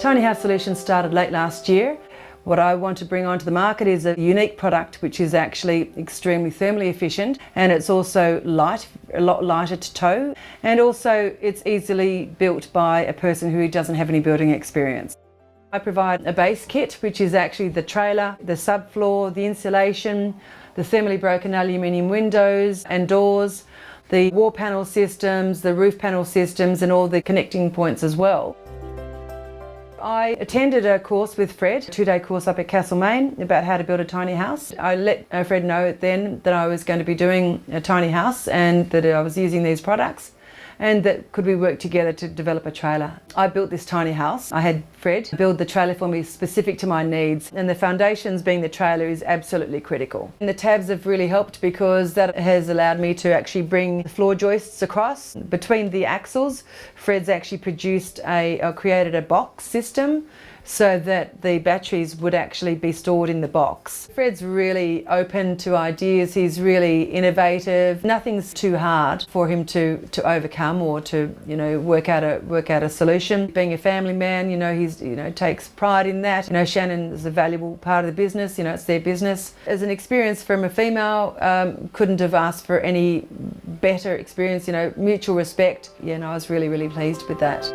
Tiny House Solutions started late last year. What I want to bring onto the market is a unique product which is actually extremely thermally efficient, and it's also light, a lot lighter to tow, and also it's easily built by a person who doesn't have any building experience. I provide a base kit, which is actually the trailer, the subfloor, the insulation, the thermally broken aluminium windows and doors, the wall panel systems, the roof panel systems, and all the connecting points as well. I attended a course with Fred, a 2-day course up at Castlemaine about how to build a tiny house. I let Fred know then that I was going to be doing a tiny house and that I was using these products, and that could we work together to develop a trailer. I built this tiny house. I had Fred build the trailer for me specific to my needs, and the foundations being the trailer is absolutely critical. And the tabs have really helped because that has allowed me to actually bring the floor joists across. Between the axles, Fred's actually created a box system so that the batteries would actually be stored in the box. Fred's really open to ideas, he's really innovative. Nothing's too hard for him to overcome or to work out a solution. Being a family man, he's takes pride in that. Shannon is a valuable part of the business, it's their business. As an experience from a female, couldn't have asked for any better experience, mutual respect. I was really, really pleased with that.